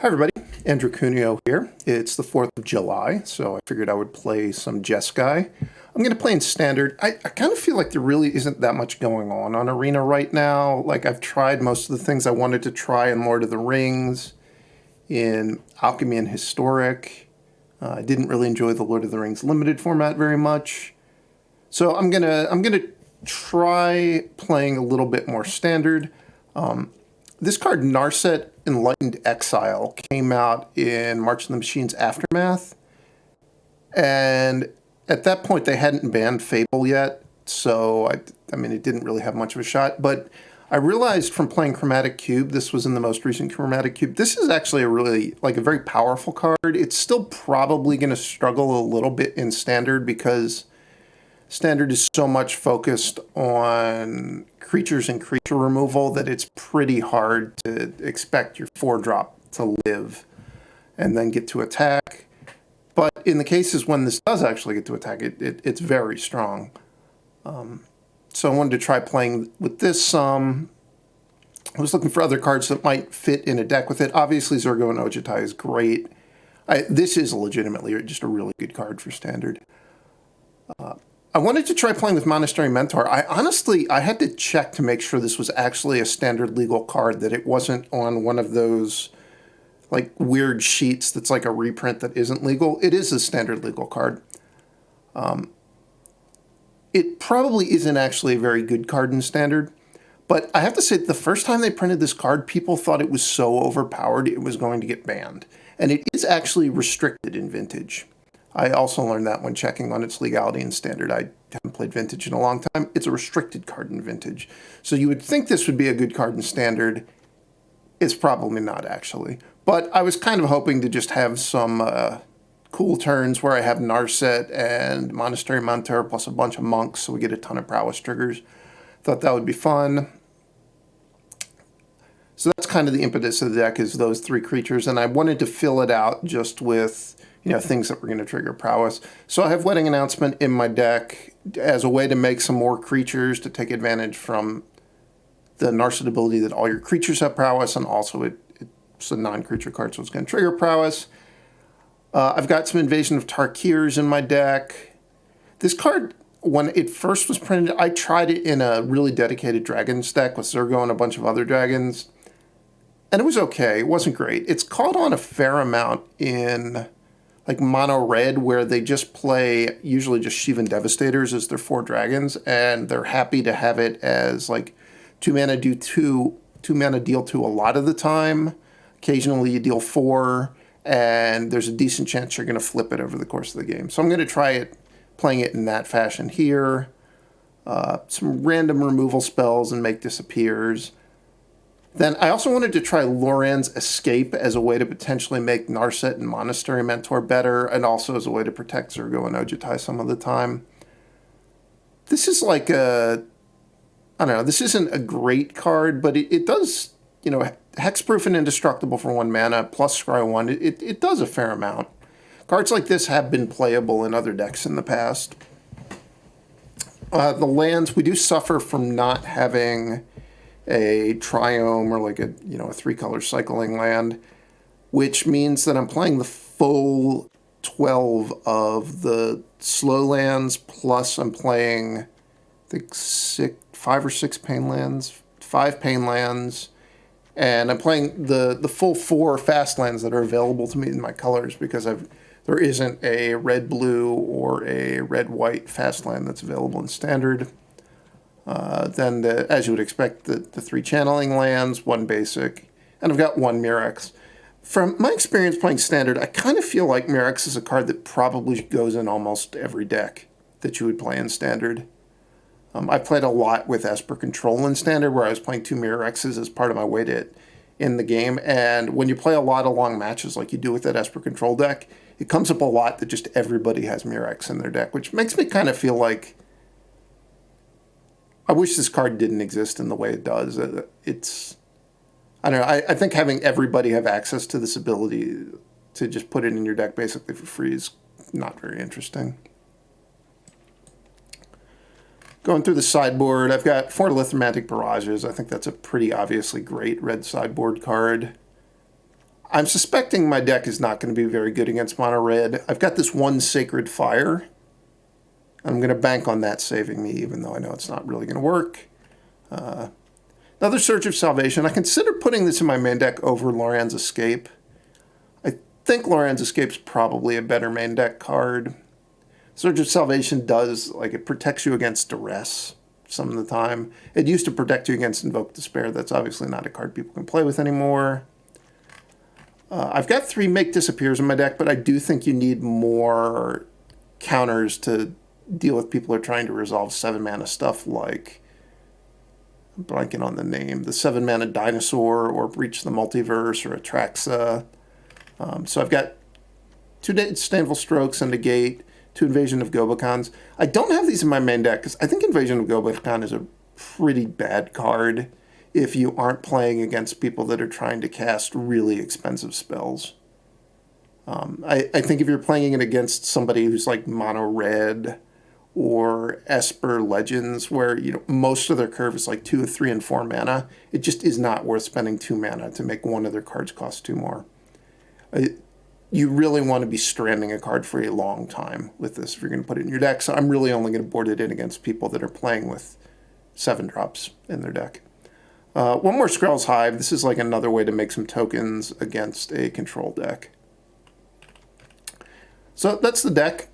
Hi everybody, Andrew Cuneo here. It's the 4th of July, so I figured I would play some Jeskai. I'm going to play in Standard. I kind of feel like there really isn't that much going on Arena right now. Like, I've tried most of the things I wanted to try in Lord of the Rings, in Alchemy and Historic. I didn't really enjoy the Lord of the Rings limited format very much. So I'm gonna try playing a little bit more Standard. This card, Narset, Enlightened, Exile, came out in March of the Machine's Aftermath. And at that point, they hadn't banned Fable yet. So, I mean, it didn't really have much of a shot. But I realized from playing Chromatic Cube, this was in the most recent Chromatic Cube, this is actually a very powerful card. It's still probably going to struggle a little bit in Standard because Standard is so much focused on creatures and creature removal that it's pretty hard to expect your 4-drop to live and then get to attack. But in the cases when this does actually get to attack, it's very strong. So I wanted to try playing with this some. I was looking for other cards that might fit in a deck with it. Obviously, Zurgo and Ojutai is great. This is legitimately just a really good card for Standard. I wanted to try playing with Monastery Mentor. I had to check to make sure this was actually a standard legal card, that it wasn't on one of those like weird sheets that's like a reprint that isn't legal. It is a standard legal card. It probably isn't actually a very good card in Standard, but I have to say the first time they printed this card, people thought it was so overpowered it was going to get banned. And it is actually restricted in Vintage. I also learned that when checking on its legality in Standard. I haven't played Vintage in a long time. It's a restricted card in Vintage. So you would think this would be a good card in Standard. It's probably not, actually. But I was kind of hoping to just have some cool turns where I have Narset and Monastery Mentor plus a bunch of monks, so we get a ton of prowess triggers. Thought that would be fun. So that's kind of the impetus of the deck, is those 3 creatures. And I wanted to fill it out just with things that were going to trigger prowess. So I have Wedding Announcement in my deck as a way to make some more creatures to take advantage from the Narset ability that all your creatures have prowess, and also it's a non-creature card, so it's going to trigger prowess. I've got some Invasion of Tarkirs in my deck. This card, when it first was printed, I tried it in a really dedicated Dragons deck with Zurgo and a bunch of other dragons, and it was okay. It wasn't great. It's caught on a fair amount in like mono red, where they just play usually just Shivan Devastators as their 4 dragons, and they're happy to have it as like 2 mana do 2 mana deal 2 a lot of the time. Occasionally you deal 4, and there's a decent chance you're going to flip it over the course of the game. So I'm going to try it, playing it in that fashion here. Some random removal spells and make disappears. Then I also wanted to try Loran's Escape as a way to potentially make Narset and Monastery Mentor better, and also as a way to protect Zurgo and Ojutai some of the time. This is like I don't know, this isn't a great card, but it does, hexproof and indestructible for 1 mana, plus scry 1, it does a fair amount. Cards like this have been playable in other decks in the past. The lands, we do suffer from not having a triome or like a 3-color cycling land, which means that I'm playing the full 12 of the slow lands, plus I'm playing, I think 5 or 6 pain lands, 5 pain lands, and I'm playing the full 4 fast lands that are available to me in my colors, because there isn't a red-blue or a red-white fast land that's available in Standard. Then, as you would expect, the 3 channeling lands, 1 basic, and I've got 1 Mirrex. From my experience playing Standard, I kind of feel like Mirrex is a card that probably goes in almost every deck that you would play in Standard. I've played a lot with Esper Control in Standard, where I was playing 2 Mirrexes as part of my way to in the game, and when you play a lot of long matches like you do with that Esper Control deck, it comes up a lot that just everybody has Mirrex in their deck, which makes me kind of feel like I wish this card didn't exist in the way it does. I don't know, I think having everybody have access to this ability to just put it in your deck basically for free is not very interesting. Going through the sideboard, I've got 4 Lithomantic Barrages. I think that's a pretty obviously great red sideboard card. I'm suspecting my deck is not going to be very good against mono red. I've got this one Sacred Fire. I'm going to bank on that saving me, even though I know it's not really going to work. Another Surge of Salvation. I consider putting this in my main deck over Loran's Escape. I think Loran's Escape's probably a better main deck card. Surge of Salvation does, like, it protects you against duress some of the time. It used to protect you against Invoke Despair. That's obviously not a card people can play with anymore. I've got 3 Make Disappears in my deck, but I do think you need more counters to deal with people who are trying to resolve 7-mana stuff like, I'm blanking on the name, the 7-mana Dinosaur or Breach the Multiverse or Atraxa. So I've got 2 Disdainful Strokes and Negate, 2 Invasion of Gobakons. I don't have these in my main deck because I think Invasion of Gobakon is a pretty bad card if you aren't playing against people that are trying to cast really expensive spells. I think if you're playing it against somebody who's like mono red or Esper Legends, where most of their curve is like 2, 3, and 4 mana, it just is not worth spending 2 mana to make one of their cards cost 2 more. You really want to be stranding a card for a long time with this if you're going to put it in your deck. So I'm really only going to board it in against people that are playing with 7 drops in their deck. One more Skrell's Hive. This is like another way to make some tokens against a control deck. So that's the deck.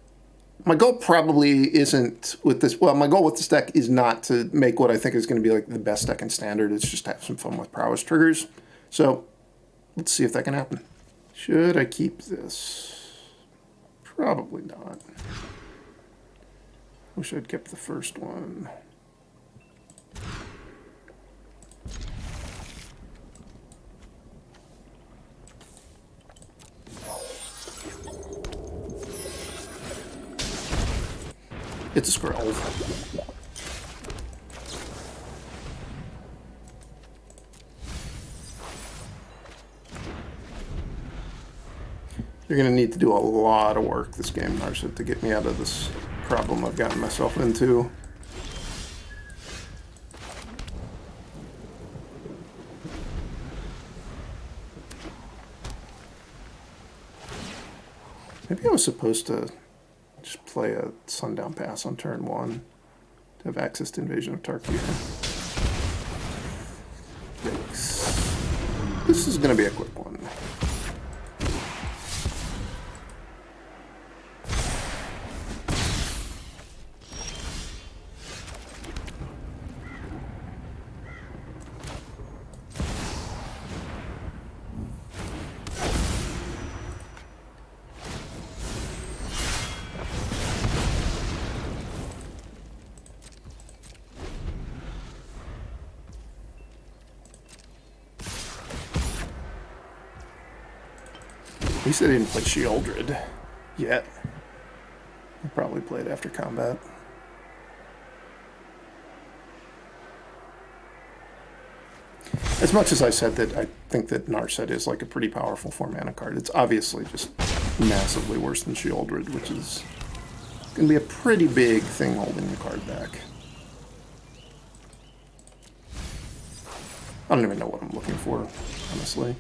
My goal probably isn't with this. Well, my goal with this deck is not to make what I think is going to be like the best deck in Standard. It's just to have some fun with prowess triggers. So let's see if that can happen. Should I keep this? Probably not. Wish I'd kept the first one. It's a Skrull. You're going to need to do a lot of work this game, Narset, to get me out of this problem I've gotten myself into. Maybe I was supposed to just play a Sundown Pass on turn 1 to have access to Invasion of Tarkir. Yikes. This is going to be a quick one. At least I didn't play Sheoldred yet. I probably played after combat. As much as I said that I think that Narset is like a pretty powerful 4-mana card, it's obviously just massively worse than Sheoldred, which is going to be a pretty big thing holding the card back. I don't even know what I'm looking for, honestly.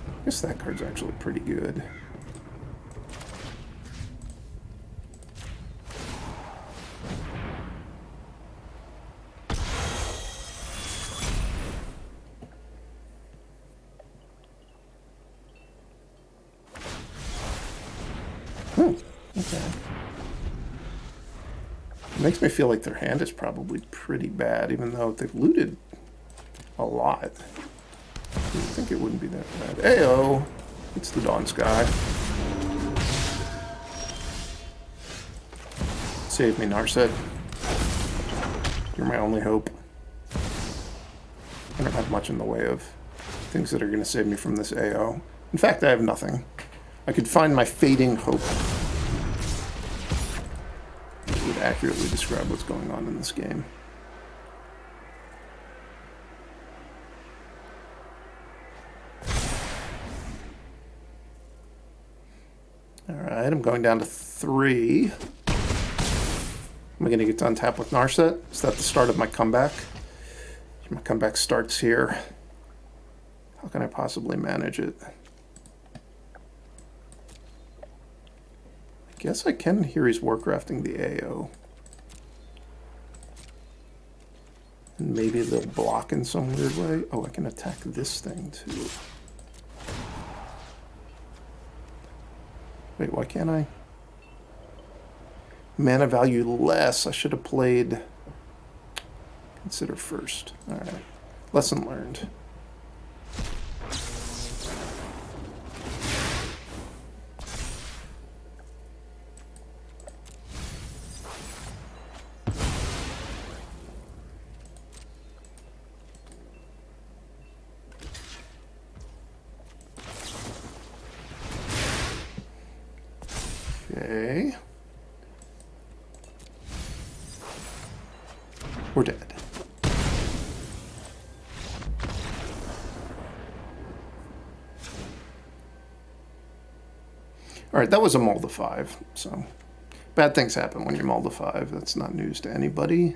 I guess that card's actually pretty good. Okay. It makes me feel like their hand is probably pretty bad, even though they've looted a lot. I think it wouldn't be that bad. Ayo! It's the Dawn Sky. Save me, Narset. You're my only hope. I don't have much in the way of things that are going to save me from this AO. In fact, I have nothing. I could find my fading hope. Which would accurately describe what's going on in this game. Alright, I'm going down to 3. Am I going to get to untap with Narset? Is that the start of my comeback? My comeback starts here. How can I possibly manage it? I guess I can hear he's Warcrafting the AO. And maybe they'll block in some weird way. Oh, I can attack this thing too. Wait, why can't I? Mana value less. I should have played... Consider first. Alright. Lesson learned. Okay. We're dead. Alright, that was a mull to 5, so bad things happen when you mull to 5. That's not news to anybody.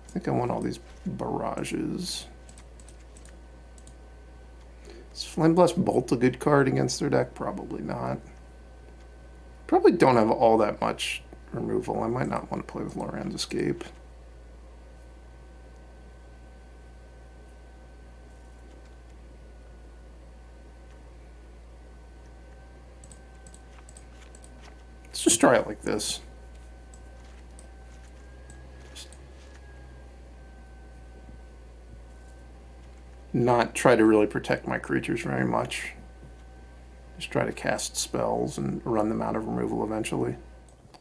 I think I want all these barrages. Is Flameblast Bolt a good card against their deck? Probably not. Probably don't have all that much removal. I might not want to play with Loran's Escape. Let's just try it like this. Not try to really protect my creatures very much. Just try to cast spells and run them out of removal eventually.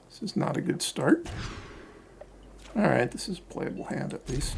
This is not a good start. Alright, this is a playable hand at least.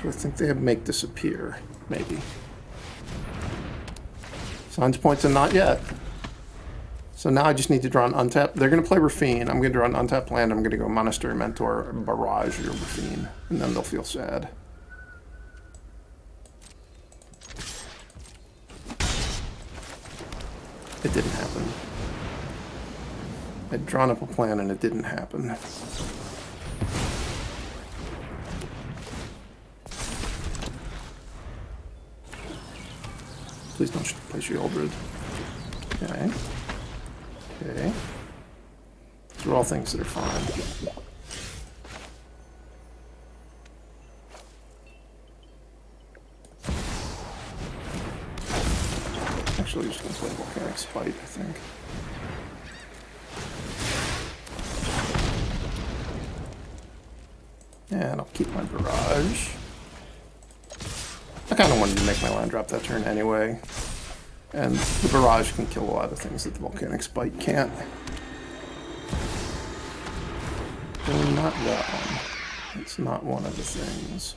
Do I think they have Make Disappear? Maybe. Signs point to not yet. So now I just need to draw an untap. They're going to play Rafine. I'm going to draw an untapped land. I'm going to go Monastery Mentor, Barrage, or Rafine. And then they'll feel sad. It didn't happen. I'd drawn up a plan and it didn't happen. Please don't play Shieldred. Okay. Okay. These are all things that are fine. Actually, just going to play Volcanic Spite, I think. And I'll keep my Barrage. I kind of wanted to make my land drop that turn anyway. And the Barrage can kill a lot of things that the Volcanic Spite can't. Really not that one. It's not one of the things.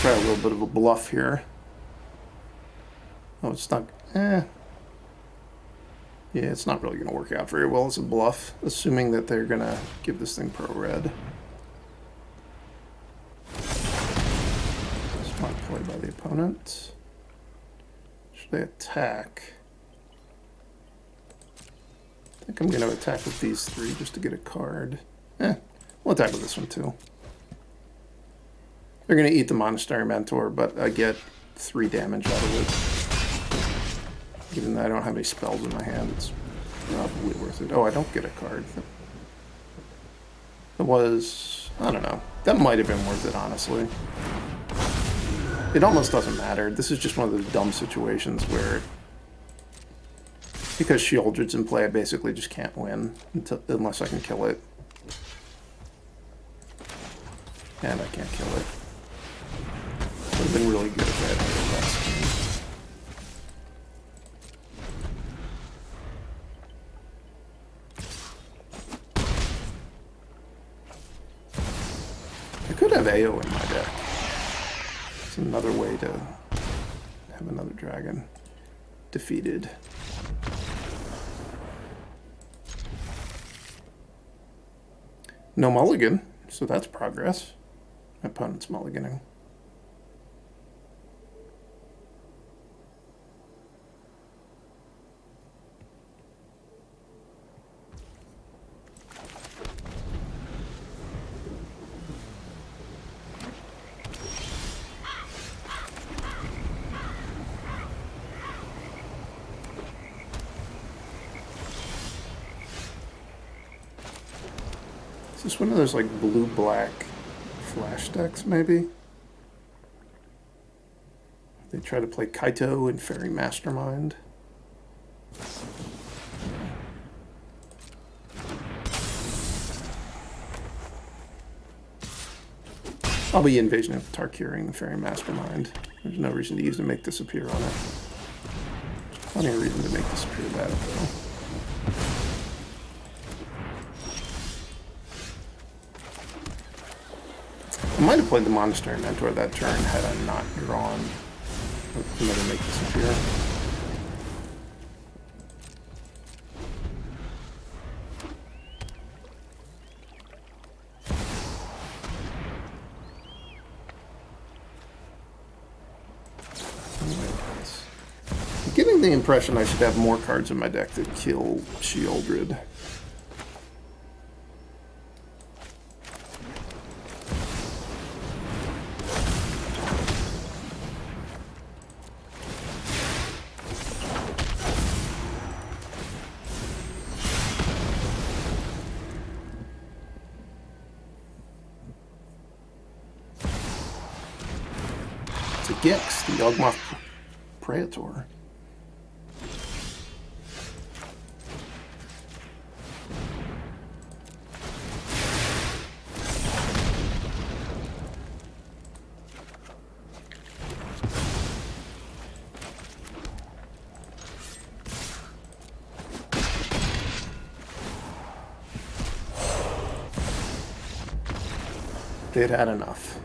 Try a little bit of a bluff here. Oh, it's not... Yeah, it's not really going to work out very well as a bluff, assuming that they're going to give this thing pro-red. Smart play by the opponent. Should they attack? I think I'm going to attack with these three just to get a card. We'll attack with this one too. They're going to eat the Monastery Mentor, but I get 3 damage out of it. Even though I don't have any spells in my hand, it's probably worth it. Oh, I don't get a card. That was... I don't know. That might have been worth it, honestly. It almost doesn't matter. This is just one of those dumb situations where... Because Shieldred's in play, I basically just can't win unless I can kill it. And I can't kill it. Would have been really good if I had made it last game. I could have AO in my deck. It's another way to have another dragon defeated. No mulligan, so that's progress. My opponent's mulliganing. Is this one of those like blue-black flash decks, maybe? They try to play Kaito and Fairy Mastermind. I'll be Invasion of Tarkir the Fairy Mastermind. There's no reason to use to make this appear on it. Plenty of reason to make this appear bad, though. I might have played the Monastery Mentor that turn had I not drawn. I'm going to make this appear. I'm getting the impression I should have more cards in my deck that kill Sheoldred. Gix, the Yawgmoth Praetor. They'd had enough.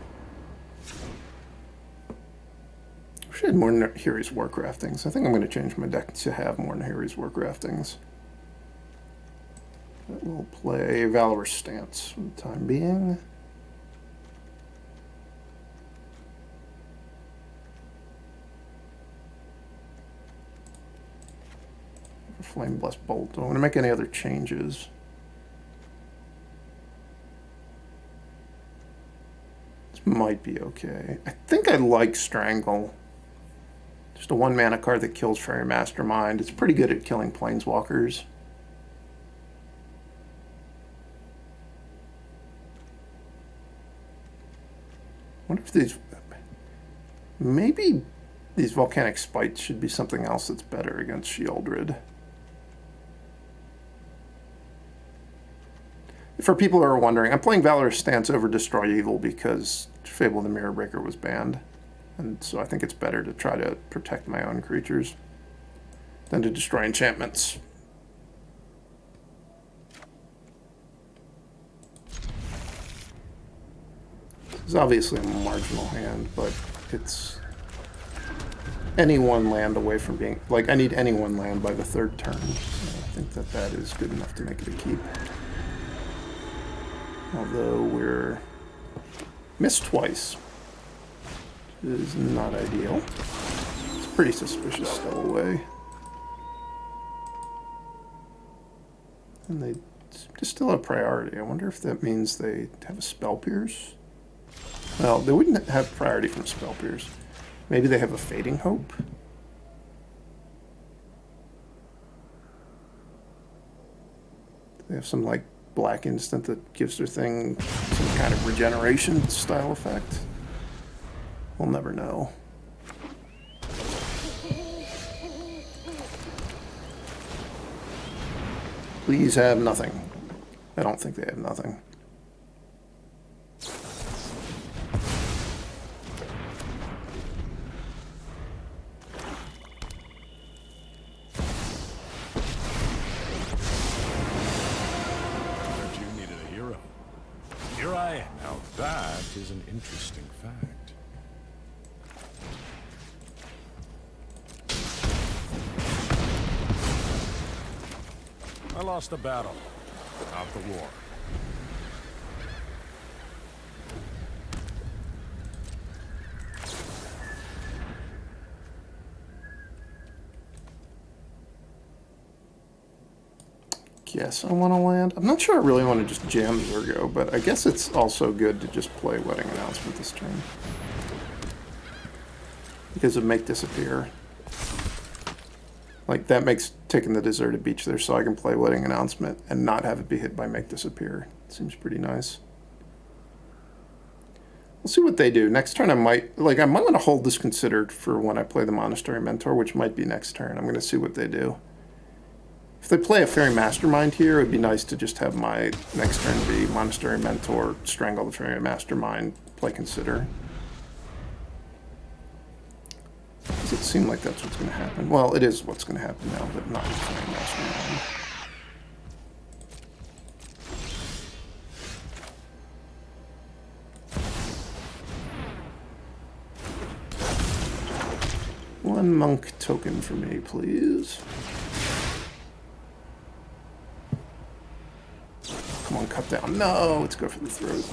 I had more Nahiri's Warcraftings. I think I'm going to change my deck to have more Nahiri's Warcraftings. We'll play Valorous Stance for the time being. Flame Blessed Bolt. Don't want to make any other changes. This might be okay. I think I like Strangle. Just a 1-mana card that kills Fairy Mastermind. It's pretty good at killing Planeswalkers. I wonder if these... Maybe these Volcanic Spites should be something else that's better against Sheoldred. For people who are wondering, I'm playing Valorous Stance over Destroy Evil because Fable of the Mirror Breaker was banned. And so I think it's better to try to protect my own creatures than to destroy enchantments. This is obviously a marginal hand, but it's any one land away from being... Like, I need any one land by the 3rd turn. So I think that that is good enough to make it a keep. Although we're missed twice. Is not ideal. It's pretty suspicious stowaway. And they just still have priority. I wonder if that means they have a Spell Pierce? Well, they wouldn't have priority from Spell Pierce. Maybe they have a Fading Hope? They have some, like, black instant that gives their thing some kind of regeneration style effect. We'll never know. Please have nothing. I don't think they have nothing. You needed a hero. Here I am. Now that is an interesting fact. I lost a battle, not the war. Yes, I want to land. I'm not sure I really want to just jam Zurgo, but I guess it's also good to just play Wedding Announcement this turn. Because of Make Disappear. Like, that makes taking the deserted beach there so I can play Wedding Announcement and not have it be hit by Make Disappear. Seems pretty nice. We'll see what they do. Next turn I might want to hold this considered for when I play the Monastery Mentor, which might be next turn. I'm going to see what they do. If they play a Fairy Mastermind here, it would be nice to just have my next turn be Monastery Mentor, Strangle the Fairy Mastermind, play Consider. Does it seem like that's what's going to happen? Well, it is what's going to happen now, but not with Fairy Mastermind. One monk token for me, please. Come on, cut down. No, let's go for the throat.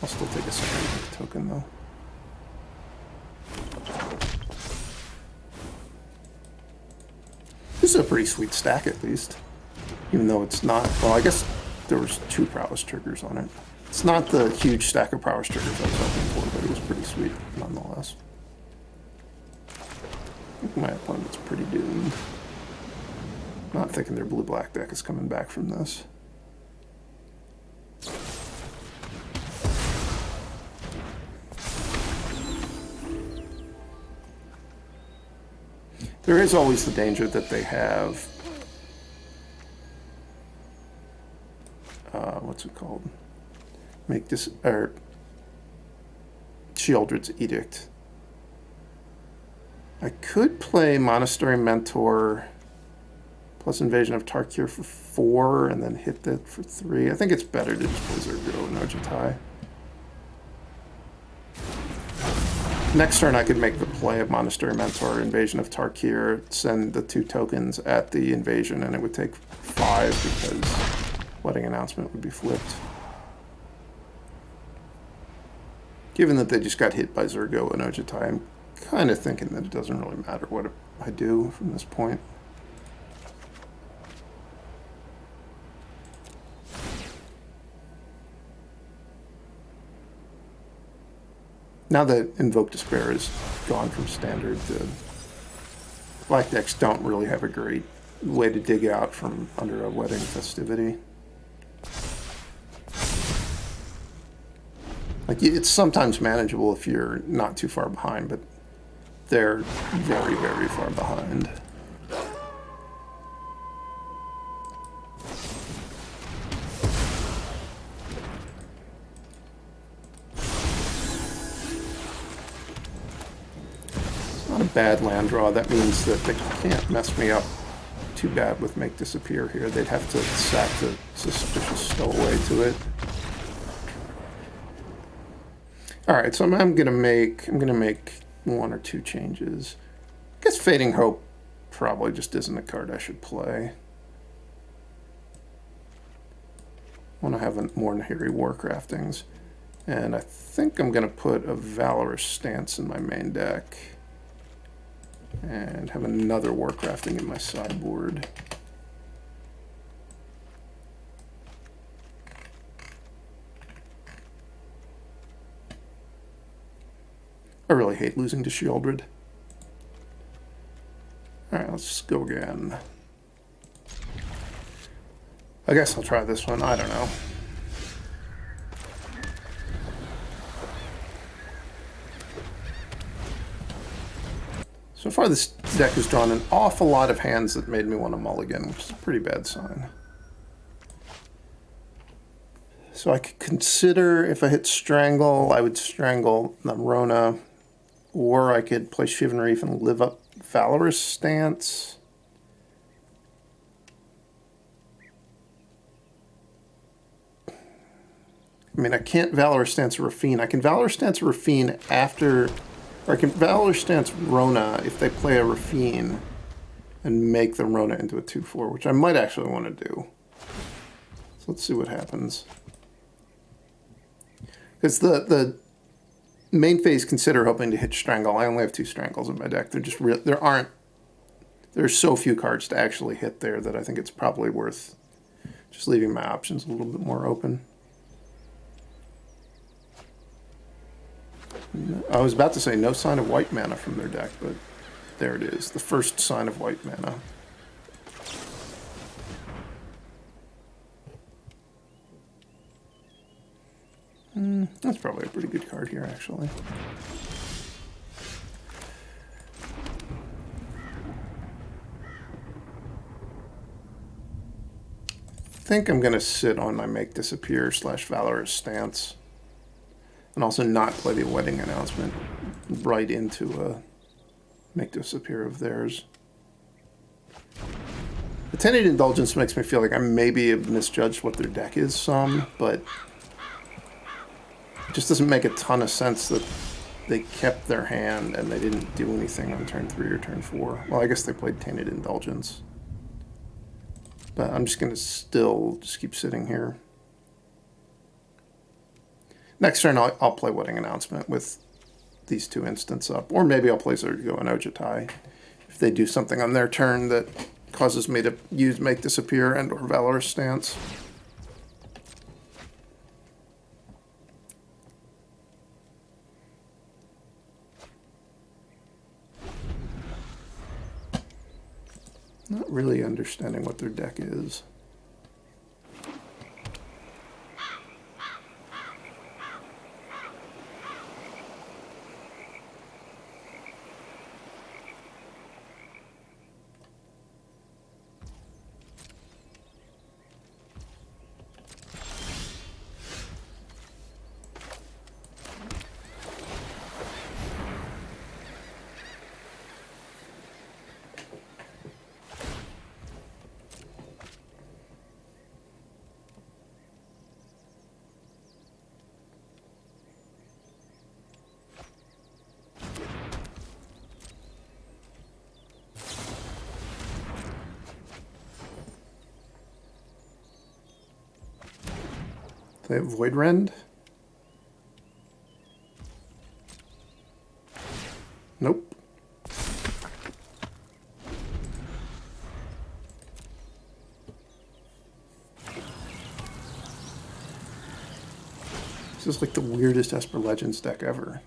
I'll still take a second token, though. This is a pretty sweet stack, at least. Even though it's not... Well, I guess there was 2 prowess triggers on it. It's not the huge stack of prowess triggers I was hoping for, but it was pretty sweet, nonetheless. I think my opponent's pretty doomed. Not thinking their blue-black deck is coming back from this. There is always the danger that they have... what's it called? Make this... or Sheoldred's Edict. I could play Monastery Mentor... plus Invasion of Tarkir for 4, and then hit that for 3. I think it's better to just play Zurgo and Ojutai. Next turn I could make the play of Monastery Mentor, Invasion of Tarkir, send the 2 tokens at the invasion, and it would take 5 because Wedding Announcement would be flipped. Given that they just got hit by Zurgo and Ojutai, I'm kind of thinking that it doesn't really matter what I do from this point. Now that Invoke Despair is gone from standard, the black decks don't really have a great way to dig out from under a wedding festivity. Like, it's sometimes manageable if you're not too far behind, but they're very, very far behind. Not a bad land draw. That means that they can't mess me up too bad with Make Disappear here. They'd have to sack the Suspicious Stowaway to it. All right, so I'm gonna make 1 or 2 changes. I guess Fading Hope probably just isn't a card I should play. I want to have more Nahiri Warcraftings, and I think I'm gonna put a Valorous Stance in my main deck. And have another Warcrafting in my sideboard. I really hate losing to Sheoldred. Alright, let's go again. I guess I'll try this one. I don't know. So far this deck has drawn an awful lot of hands that made me want to mulligan, which is a pretty bad sign. So I could consider, if I hit Strangle, I would Strangle Rona, or I could play Shivan Reef and live up Valorous Stance. I mean, I can't Valorous Stance Rafine. I can Valorous Stance Rafine after... Or I can Valorous Stance Rona if they play a Rafine and make the Rona into a 2/4, which I might actually want to do. So let's see what happens. Because the main phase consider hoping to hit Strangle. I only have 2 Strangles in my deck. They're just there's so few cards to actually hit there that I think it's probably worth just leaving my options a little bit more open. I was about to say no sign of white mana from their deck, but there it is. The first sign of white mana. That's probably a pretty good card here, actually. I think I'm going to sit on my Make Disappear / Valorous Stance. And also not play the wedding announcement right into a Make Disappear of theirs. The Tenured Indulgence makes me feel like I maybe have misjudged what their deck is some, but it just doesn't make a ton of sense that they kept their hand and they didn't do anything on turn 3 or turn 4. Well, I guess they played Tainted Indulgence. But I'm just going to still just keep sitting here. Next turn, I'll play Wedding Announcement with these 2 instants up. Or maybe I'll play Zurgo and Ojutai if they do something on their turn that causes me to use Make Disappear and or Valorous Stance. Not really understanding what their deck is. They have Void Rend? Nope. This is like the weirdest Esper Legends deck ever.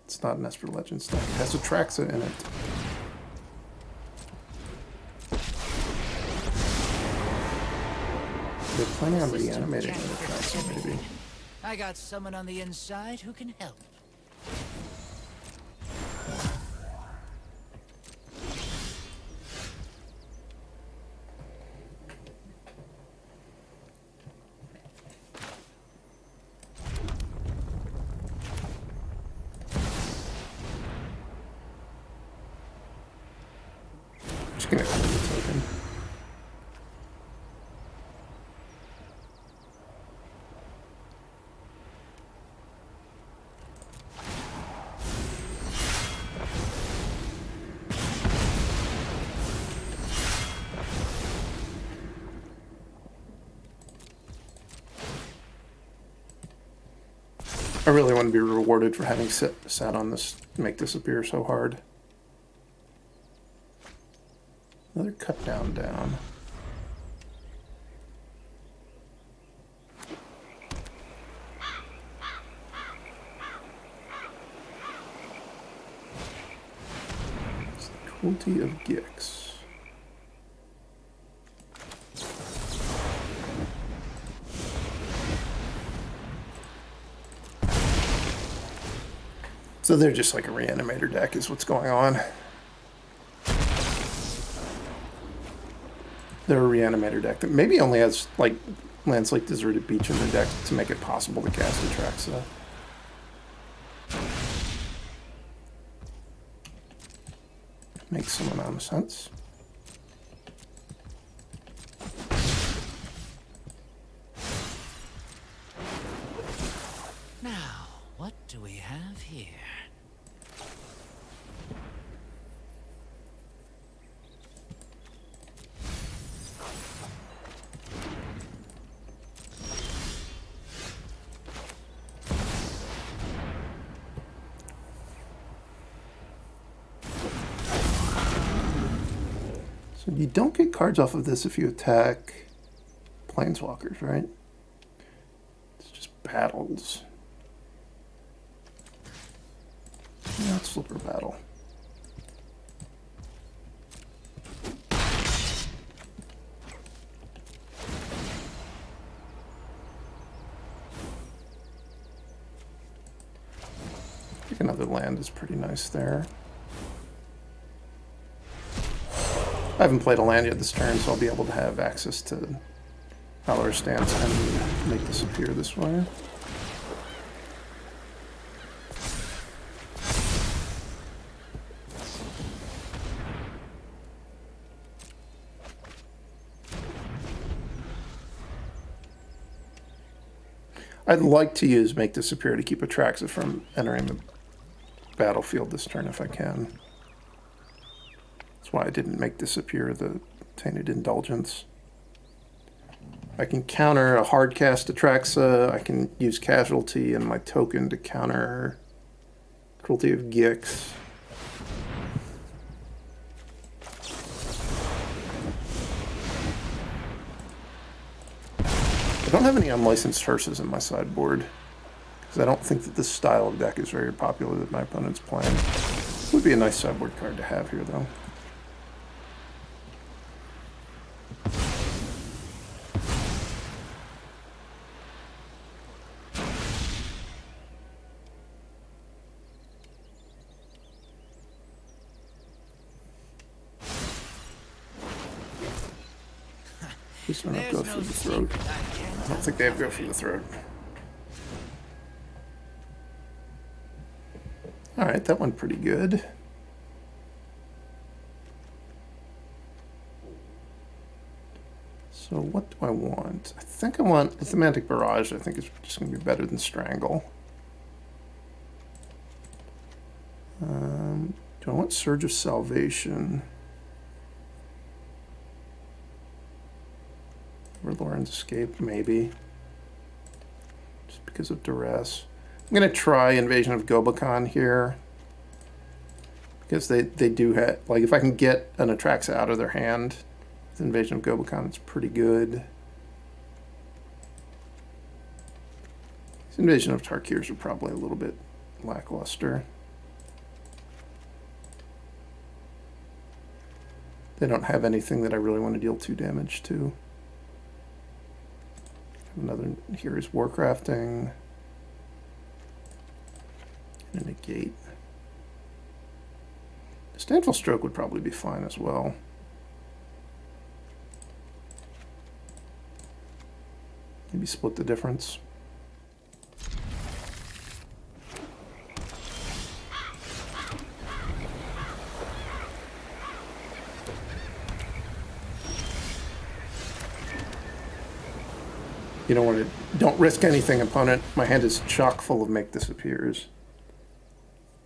It's not an Esper Legends deck. It has Atraxa in it. They're planning on reanimating Atraxa, maybe. I got someone on the inside who can help. Just gonna click the token. I really want to be rewarded for having sat on this Make Disappear so hard. Another cut down. It's the Cruelty of Gix. So they're just like a Reanimator deck is what's going on. They're a Reanimator deck that maybe only has like lands like Deserted Beach in their deck to make it possible to cast Atraxa. Makes some amount of sense. have here? So you don't get cards off of this if you attack planeswalkers, right? It's just battles. Yeah, it's Slipper Battle. I think another land is pretty nice there. I haven't played a land yet this turn, so I'll be able to have access to Valorous Stance and make this appear this way. I'd like to use Make Disappear to keep Atraxa from entering the battlefield this turn if I can. That's why I didn't make Disappear the Tainted Indulgence. I can counter a hard cast Atraxa. I can use Casualty and my token to counter Cruelty of Gix. I don't have any unlicensed hearses in my sideboard because I don't think that this style of deck is very popular that my opponent's playing. Would be a nice sideboard card to have here, though. Please don't have go through the throat. I don't think they have go through the throat. Alright, that went pretty good. So what do I want? I think I want the Semantic Barrage. I think it's just going to be better than Strangle. Do I want Surge of Salvation? Or Loran's Escape, maybe. Just because of duress. I'm going to try Invasion of Gobakhan here. Because they do have... Like, if I can get an Atraxa out of their hand, with Invasion of Gobakhan, it's pretty good. These Invasion of Tarkirs are probably a little bit lackluster. They don't have anything that I really want to deal 2 damage to. Another here is Warcrafting. And a Negate. Disdainful Stroke would probably be fine as well. Maybe split the difference. You don't want to, don't risk anything, opponent. My hand is chock full of Make Disappears.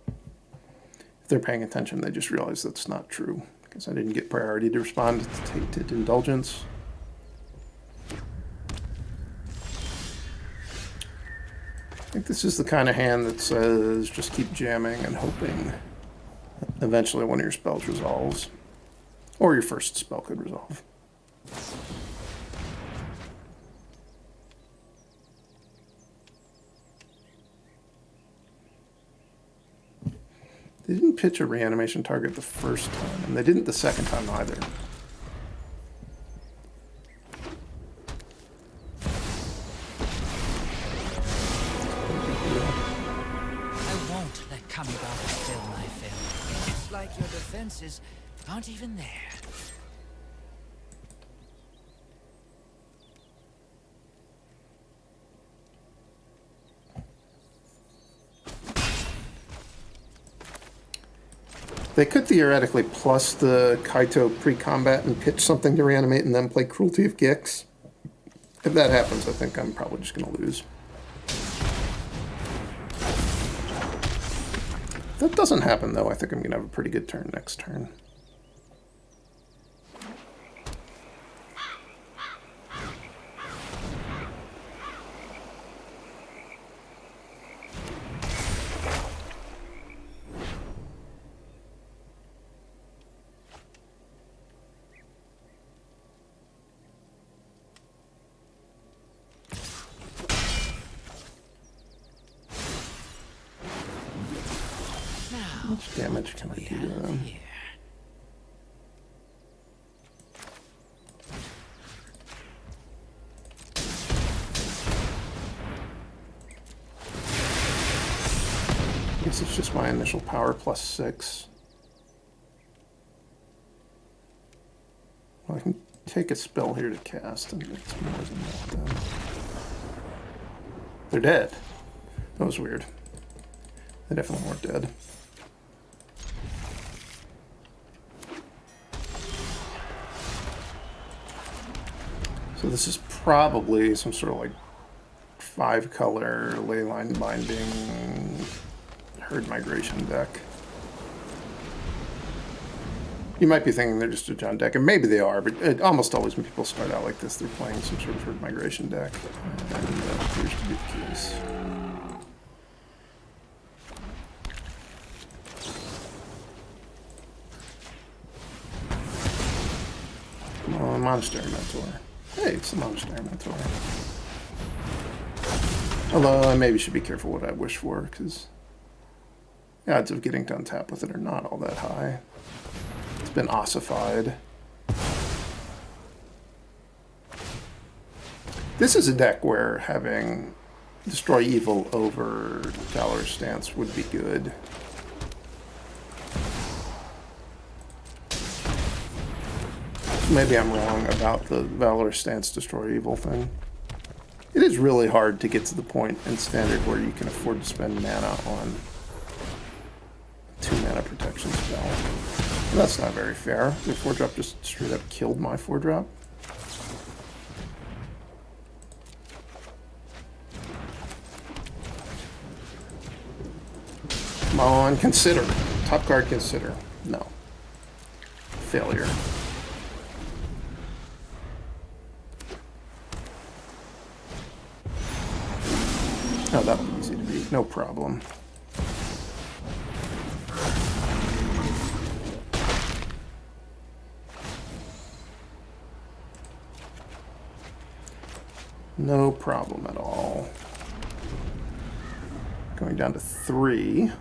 If they're paying attention, they just realize that's not true. Because I didn't get priority to respond to Tainted Indulgence. I think this is the kind of hand that says just keep jamming and hoping eventually one of your spells resolves. Or your first spell could resolve. They didn't pitch a reanimation target the first time, and they didn't the second time either. I won't let Kamigawa fill my fill. It's like your defenses aren't even there. They could theoretically plus the Kaito pre-combat and pitch something to reanimate and then play Cruelty of Gix. If that happens, I think I'm probably just going to lose. that doesn't happen, though, I think I'm going to have a pretty good turn next turn. How much damage can I do to them? I guess it's just my initial power plus 6. Well, I can take a spell here to cast, and it's more than that then. They're dead. That was weird. They definitely weren't dead. So this is probably some sort of like 5-color leyline binding herd migration deck. You might be thinking they're just a John deck, and maybe they are, but almost always when people start out like this, they're playing some sort of herd migration deck, and that appears to be the case. Come on, Monastery Mentor. Hey, it's the Monastery Mentor. Although I maybe should be careful what I wish for, because the odds of getting to untap with it are not all that high. It's been ossified. This is a deck where having Destroy Evil over Valorous Stance would be good. Maybe I'm wrong about the Valorous Stance Destroy Evil thing. It is really hard to get to the point in Standard where you can afford to spend mana on a 2-mana protection spell. And that's not very fair. The 4-drop just straight up killed my 4-drop. Come on, consider. Top card, consider. No. Failure. Oh, that would be easy to beat. No problem. No problem at all. Going down to 3. And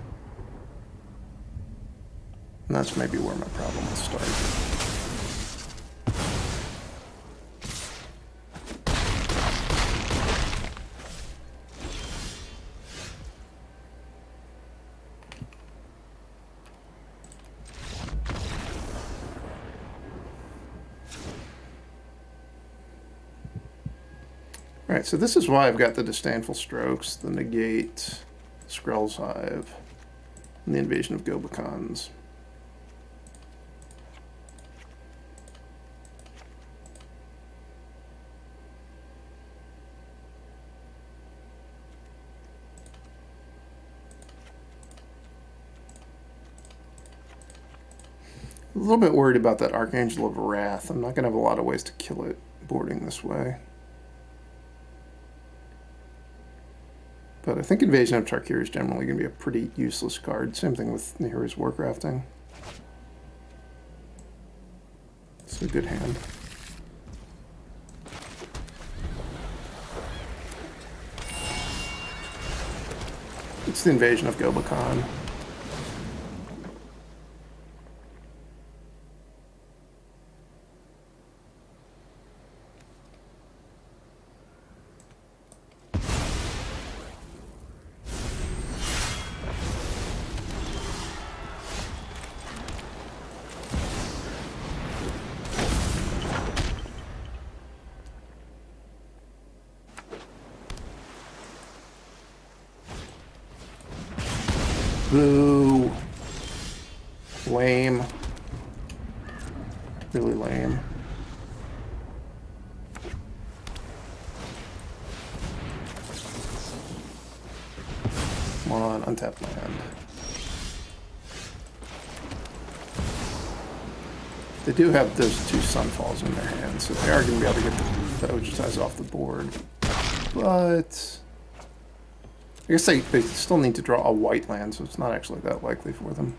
that's maybe where my problem will start. Alright, so this is why I've got the Disdainful Strokes, the Negate, Skrull's Hive, and the Invasion of Gobakons. A little bit worried about that Archangel of Wrath. I'm not going to have a lot of ways to kill it boarding this way. But I think Invasion of Tarkir is generally going to be a pretty useless card. Same thing with Nahiri's Warcrafting. It's a good hand. It's the Invasion of Gobakon. Boo. Lame. Really lame. Come on, untap land. They do have those 2 Sunfalls in their hands, so they are going to be able to get the Ojutais off the board. But I guess they still need to draw a white land, so it's not actually that likely for them.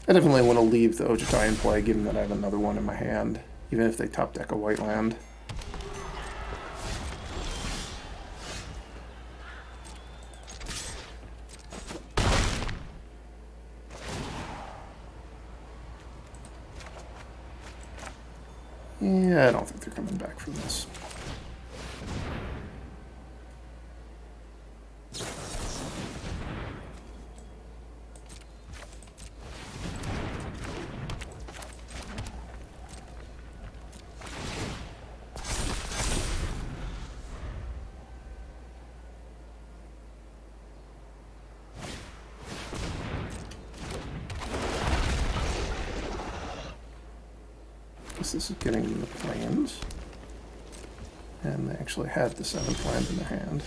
I definitely want to leave the Ojutai in play, given that I have another one in my hand, even if they top deck a white land. Yeah, I don't think they're coming back from this. This is getting them the plains, and they actually had the 7th land in their hand.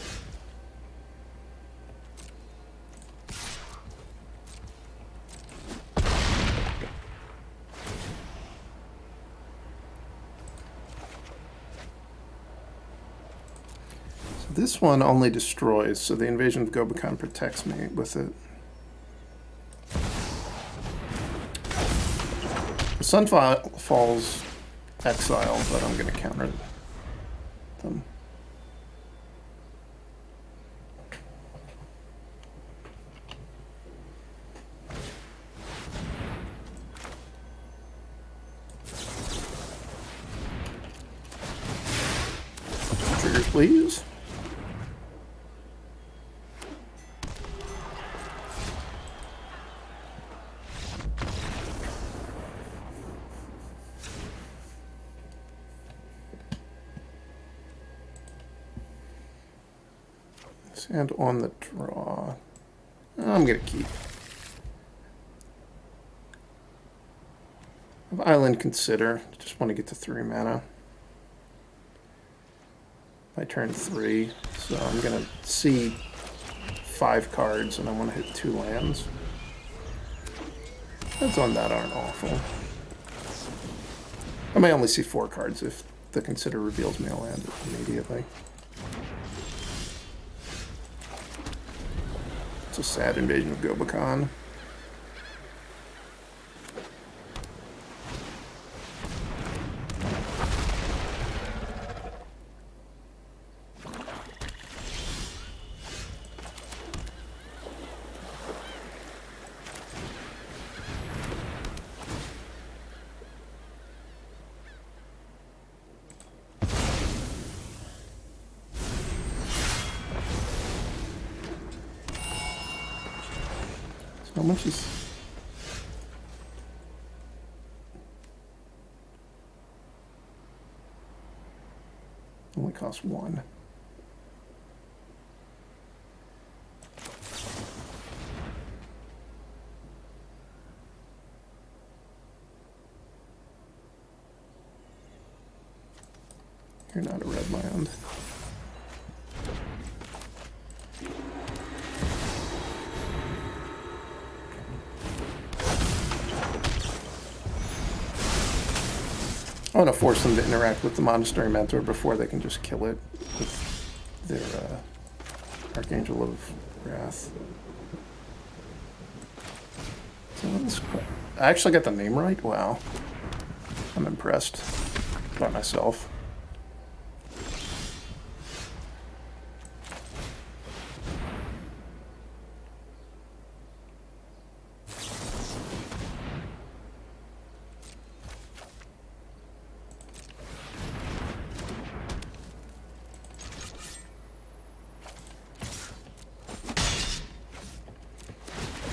So this one only destroys, so the Invasion of Gobekhan protects me with it. The Sunfall's Exile, but I'm going to counter them. Triggers, please. And on the draw, I'm going to keep. I have Island Consider. Just want to get to 3 mana. By turn 3, so I'm going to see 5 cards, and I want to hit 2 lands. Odds on that aren't awful. I may only see 4 cards if the Consider reveals me a land immediately. It's a sad Invasion of Gobekhan. How much is... Only costs 1. You're not a red land. I want to force them to interact with the Monastery Mentor before they can just kill it with their Archangel of Wrath. So I actually got the name right? Wow. I'm impressed by myself.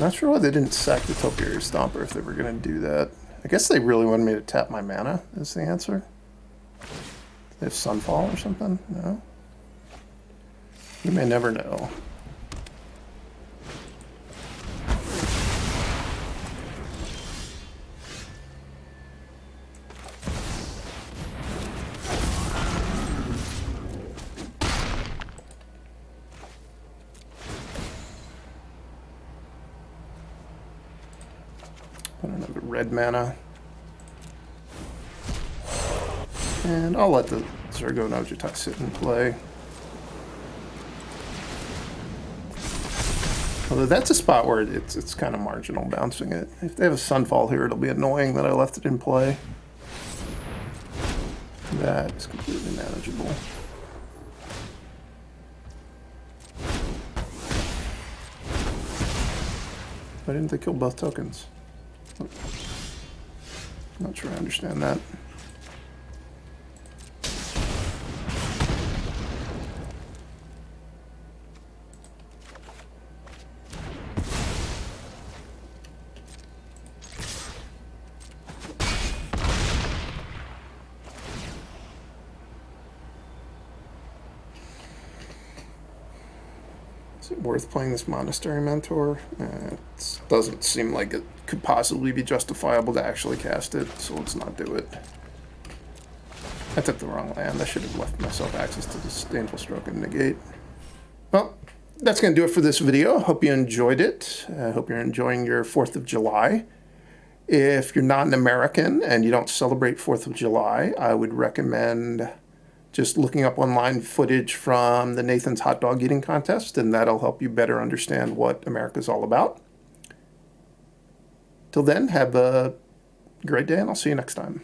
Not sure why they didn't sack the Topiary Stomper if they were going to do that. I guess they really wanted me to tap my mana, is the answer. They have Sunfall or something? No? You may never know. of the red mana. And I'll let the Zurgo and Ojutai sit and play. Although that's a spot where it's kind of marginal bouncing it. If they have a Sunfall here, it'll be annoying that I left it in play. That is completely manageable. Why didn't they kill both tokens? I'm not sure I understand that. Is it worth playing this Monastery Mentor? It doesn't seem like it could possibly be justifiable to actually cast it, so let's not do it. I took the wrong land. I should have left myself access to Disdainful Stroke and Negate. Well, that's going to do it for this video. Hope you enjoyed it. I hope you're enjoying your 4th of July. If you're not an American and you don't celebrate 4th of July, I would recommend just looking up online footage from the Nathan's Hot Dog Eating Contest, and that'll help you better understand what America's all about. Till then, have a great day, and I'll see you next time.